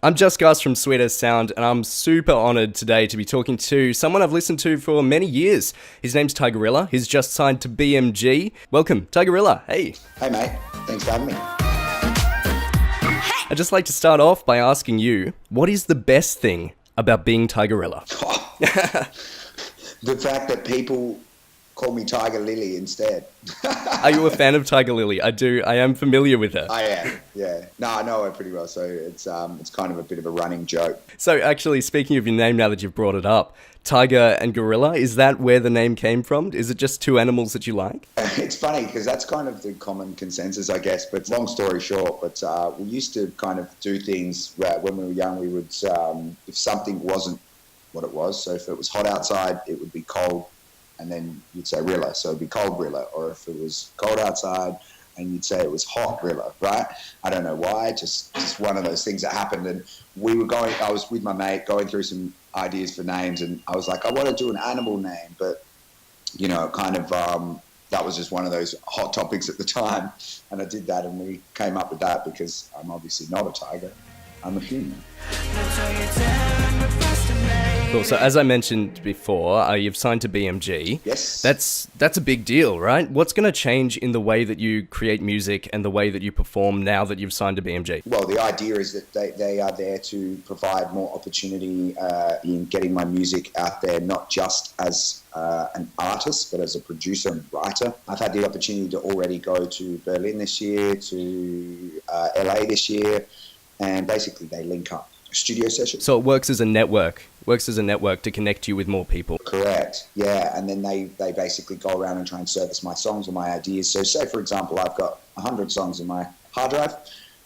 I'm just Gus from Sweet as Sound, and I'm super honoured today to be talking to someone I've listened to for many years. His name's Tigerilla. He's just signed to BMG. Welcome, Tigerilla. Hey. Hey, mate. Thanks for having me. I'd just like to start off by asking you, what is the best thing about being Tigerilla? The fact that people call me Tiger Lily instead. Are you a fan of Tiger Lily? I do. I am familiar with her. I am, yeah. No, I know her pretty well, so it's kind of a bit of a running joke. So actually, speaking of your name now that you've brought it up, Tiger and Gorilla, is that where the name came from? Is it just two animals that you like? It's funny because that's kind of the common consensus, I guess, but long story short, but we used to kind of do things where when we were young, we would, if something wasn't what it was, so if it was hot outside, it would be cold, and then you'd say Rilla, so it'd be cold Rilla. Or if it was cold outside and you'd say it was hot Rilla, right? I don't know why, just one of those things that happened. And I was with my mate going through some ideas for names, and I was like, I want to do an animal name, but, that was just one of those hot topics at the time. And I did that, and we came up with that because I'm obviously not a tiger, I'm a human. Cool. So as I mentioned before, you've signed to BMG. Yes. That's a big deal, right? What's going to change in the way that you create music and the way that you perform now that you've signed to BMG? Well, the idea is that they are there to provide more opportunity in getting my music out there, not just as an artist, but as a producer and writer. I've had the opportunity to already go to Berlin this year, to LA this year, and basically they link up studio sessions. So it works as a network. To connect you with more people. Correct. Yeah. And then they basically go around and try and service my songs or my ideas. So say, for example, I've got 100 songs in my hard drive,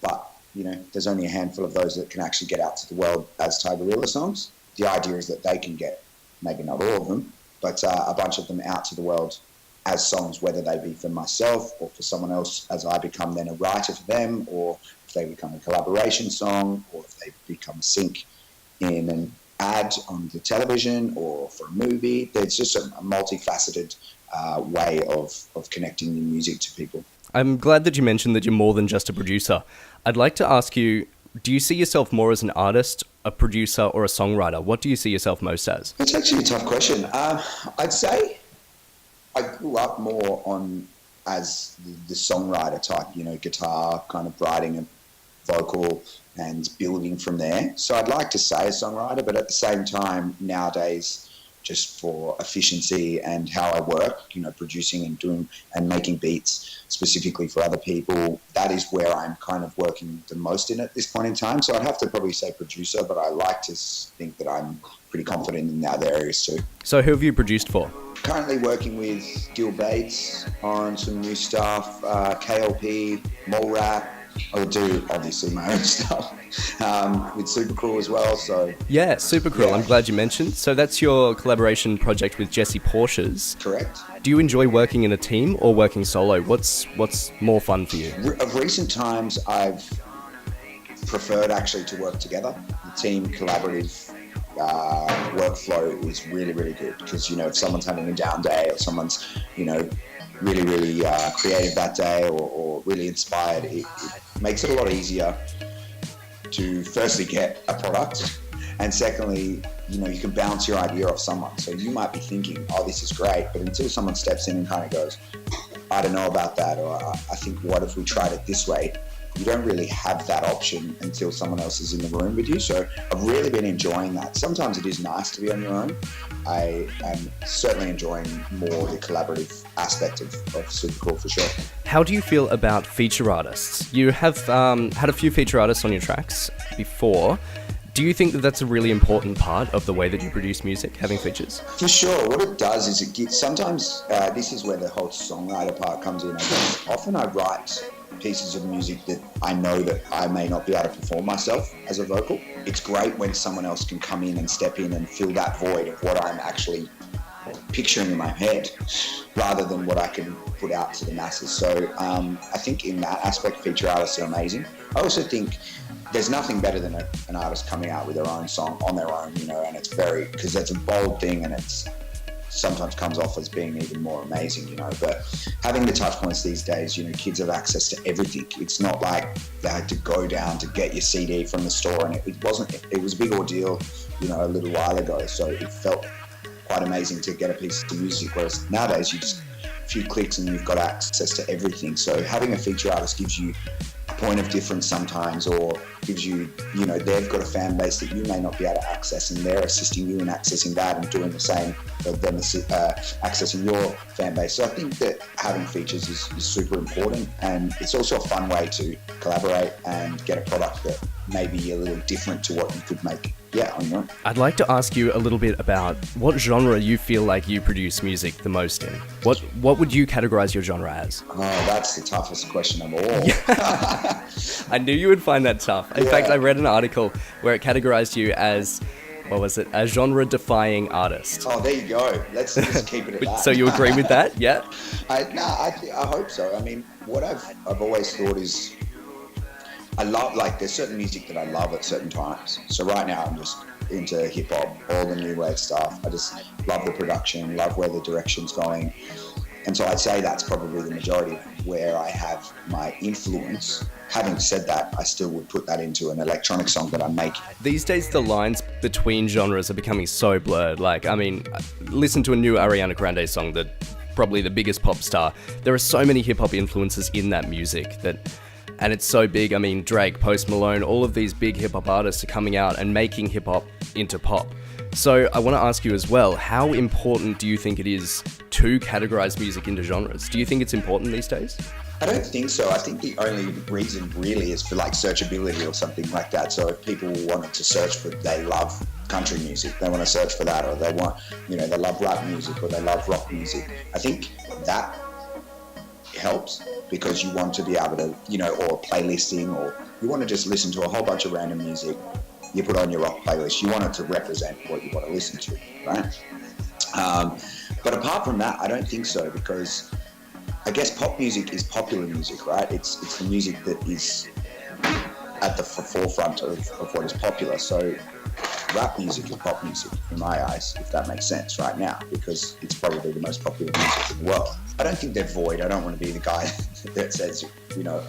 but, there's only a handful of those that can actually get out to the world as Tigerilla songs. The idea is that they can get, maybe not all of them, but a bunch of them out to the world as songs, whether they be for myself or for someone else, as I become then a writer for them, or if they become a collaboration song, or if they become a sync in an ad on the television or for a movie. There's just a multifaceted way of connecting the music to people. I'm glad that you mentioned that you're more than just a producer. I'd like to ask you, do you see yourself more as an artist, a producer, or a songwriter? What do you see yourself most as? That's actually a tough question. I'd say I grew up more as the songwriter type, guitar, kind of writing a vocal and building from there. So I'd like to say a songwriter, but at the same time, nowadays, just for efficiency and how I work, producing and doing and making beats specifically for other people, that is where I'm kind of working the most in at this point in time. So I'd have to probably say producer, but I like to think that I'm pretty confident in the other areas too. So who have you produced for? Currently working with Gil Bates on some new stuff, KLP, Mole Rap. I would do, obviously, my own stuff with Super Cruel as well. So yeah, Super Cruel. Yeah. I'm glad you mentioned. So that's your collaboration project with Jesse Porsches. Correct. Do you enjoy working in a team or working solo? What's more fun for you? Of recent times, I've preferred actually to work together. The team collaborative workflow is really, really good because, if someone's having a down day or someone's, really, really creative that day or really inspired, it makes it a lot easier to firstly get a product, and secondly, you can bounce your idea off someone. So you might be thinking, oh, this is great, but until someone steps in and kind of goes, I don't know about that, or I think, what if we tried it this way? You don't really have that option until someone else is in the room with you. So I've really been enjoying that. Sometimes it is nice to be on your own. I am certainly enjoying more the collaborative aspect of Super Cool for sure. How do you feel about feature artists? You have had a few feature artists on your tracks before. Do you think that that's a really important part of the way that you produce music, having features? For sure. What it does is it gives, sometimes this is where the whole songwriter part comes in, I guess. Often I write pieces of music that I know that I may not be able to perform myself as a vocal. It's great when someone else can come in and step in and fill that void of what I'm actually picturing in my head rather than what I can put out to the masses. So I think in that aspect, feature artists are amazing. I also think there's nothing better than an artist coming out with their own song on their own, and it's because that's a bold thing and it's sometimes comes off as being even more amazing, you know. But having the touch points these days, you know, kids have access to everything. It's not like they had to go down to get your CD from the store, and it was a big ordeal, you know, a little while ago. So it felt quite amazing to get a piece of music, whereas nowadays you just a few clicks and you've got access to everything. So having a feature artist gives you a point of difference sometimes, or gives you, you know, they've got a fan base that you may not be able to access, and they're assisting you in accessing that and doing the same for them, accessing your fan base. So I think that having features is super important, and it's also a fun way to collaborate and get a product that may be a little different to what you could make on your own. I'd like to ask you a little bit about what genre you feel like you produce music the most in. What would you categorize your genre as? Oh, that's the toughest question of all. I knew you would find that tough. In fact, I read an article where it categorized you as, what was it, a genre-defying artist. Oh, there you go. Let's just keep it at that. So you agree with that? Yeah? I hope so. I mean, what I've always thought is, I love, like, there's certain music that I love at certain times. So right now I'm just into hip hop, all the new wave stuff. I just love the production, love where the direction's going. And so I'd say that's probably the majority of where I have my influence. Having said that, I still would put that into an electronic song that I'm making. These days, the lines between genres are becoming so blurred. Like, I mean, listen to a new Ariana Grande song, that probably the biggest pop star. There are so many hip hop influences in that music and it's so big. I mean, Drake, Post Malone, all of these big hip hop artists are coming out and making hip hop into pop. So I want to ask you as well, how important do you think it is to categorize music into genres? Do you think it's important these days? I don't think so. I think the only reason really is for like searchability or something like that. So if people wanted to search for, they love country music, they want to search for that, or they want, you know, they love rap music or they love rock music. I think that helps because you want to be able to, you know, or playlisting, or you want to just listen to a whole bunch of random music. You put on your rock playlist, you want it to represent what you want to listen to, right? But apart from that, I don't think so, because I guess pop music is popular music, right? It's the music that is at the forefront of what is popular. So rap music is pop music in my eyes, if that makes sense right now, because it's probably the most popular music in the world. I don't think they're void. I don't want to be the guy that says, you know,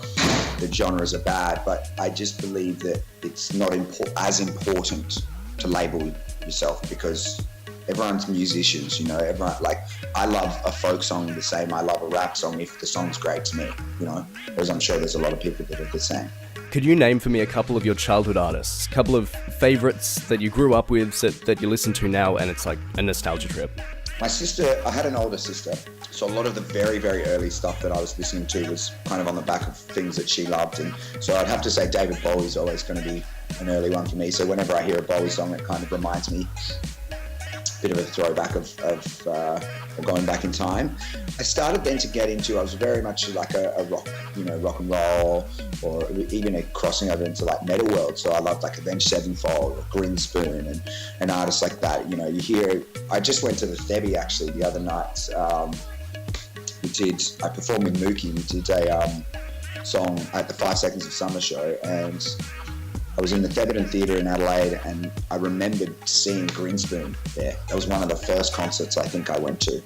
the genres are bad, but I just believe that it's not as important to label yourself, because everyone's musicians, you know, everyone, like, I love a folk song the same I love a rap song if the song's great to me, you know, whereas I'm sure there's a lot of people that are the same. Could you name for me a couple of your childhood artists, a couple of favorites that you grew up with, that you listen to now, and it's like a nostalgia trip? My sister, I had an older sister, so a lot of the very, very early stuff that I was listening to was kind of on the back of things that she loved. And so I'd have to say David Bowie's always going to be an early one for me. So whenever I hear a Bowie song, it kind of reminds me a bit of a throwback of going back in time. I started then to get into, I was very much like a rock, you know, rock and roll, or even a crossing over into like metal world. So I loved like Avenged Sevenfold or Grinspoon and artists like that. You know, you hear, I just went to the Thebby actually the other night. I performed with Mookie. We did a song at the 5 Seconds of Summer show, and I was in the Theberton Theatre in Adelaide, and I remembered seeing Grinspoon there. That was one of the first concerts I think I went to.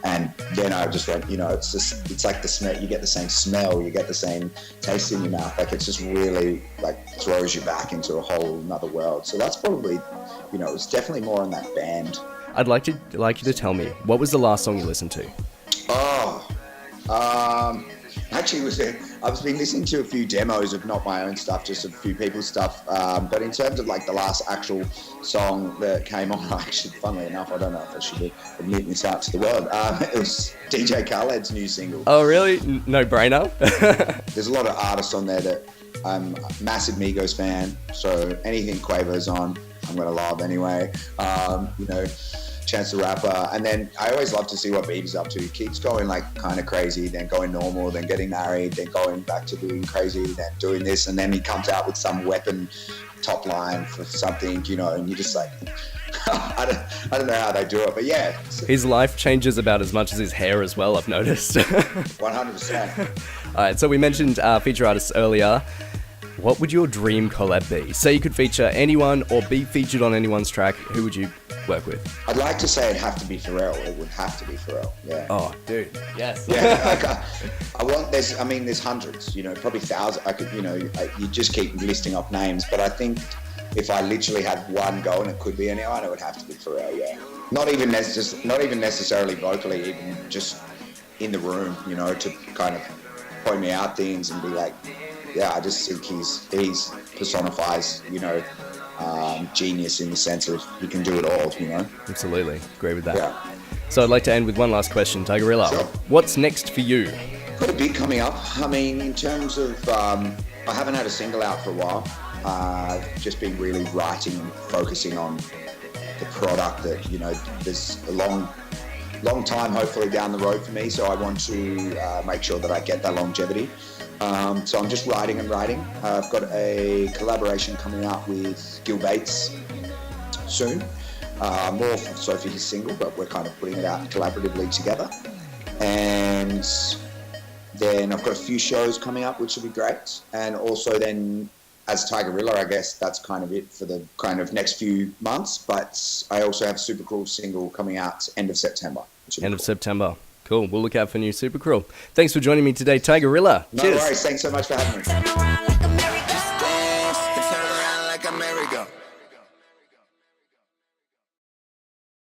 And then I just went, you know, it's like the smell, you get the same smell, you get the same taste in your mouth. Like, it just really like throws you back into a whole another world. So that's probably, you know, it's definitely more on that band. I'd like you to tell me, what was the last song you listened to? Actually, I've been listening to a few demos of not my own stuff, just a few people's stuff. But in terms of like the last actual song that came on, actually, funnily enough, I don't know if I should be admitting this out to the world. It was DJ Khaled's new single. Oh, really? No brainer? There's a lot of artists on there that I'm a massive Migos fan. So anything Quavo's on, I'm going to love anyway. You know, Chance the Rapper, and then I always love to see what Bieber's up to. He keeps going like kind of crazy, then going normal, then getting married, then going back to being crazy, then doing this, and then he comes out with some weapon top line for something, you know, and you're just like, I don't know how they do it, but yeah. His life changes about as much as his hair as well, I've noticed. 100%. All right, so we mentioned feature artists earlier. What would your dream collab be? Say you could feature anyone or be featured on anyone's track, who would you work with? I'd like to say it'd have to be Pharrell. It would have to be Pharrell. Yeah. Oh, dude. Yes. Yeah. I want this. I mean, there's hundreds. You know, probably thousands. I could. You know, you just keep listing off names, but I think if I literally had one go and it could be anyone, it would have to be Pharrell. Yeah. Not even necessarily vocally, even just in the room. You know, to kind of point me out things and be like, yeah, I just think he's personifies, you know, genius in the sense of he can do it all, you know. Absolutely, agree with that. Yeah. So I'd like to end with one last question, Tigerilla. Sure. What's next for you? Got a bit coming up. I mean, in terms of, I haven't had a single out for a while. I've just been really writing and focusing on the product that, you know, there's a long time hopefully down the road for me, so I want to make sure that I get that longevity. So I'm just writing and writing. I've got a collaboration coming out with Gil Bates soon. More so for his single, but we're kind of putting it out collaboratively together. And then I've got a few shows coming up, which will be great. And also then as Tigerilla, I guess that's kind of it for the kind of next few months. But I also have a Super Cool single coming out end of September. End of September. Cool. We'll look out for new Super Cruel. Thanks for joining me today, Tigerilla. No Cheers. worries. Thanks so much for having me.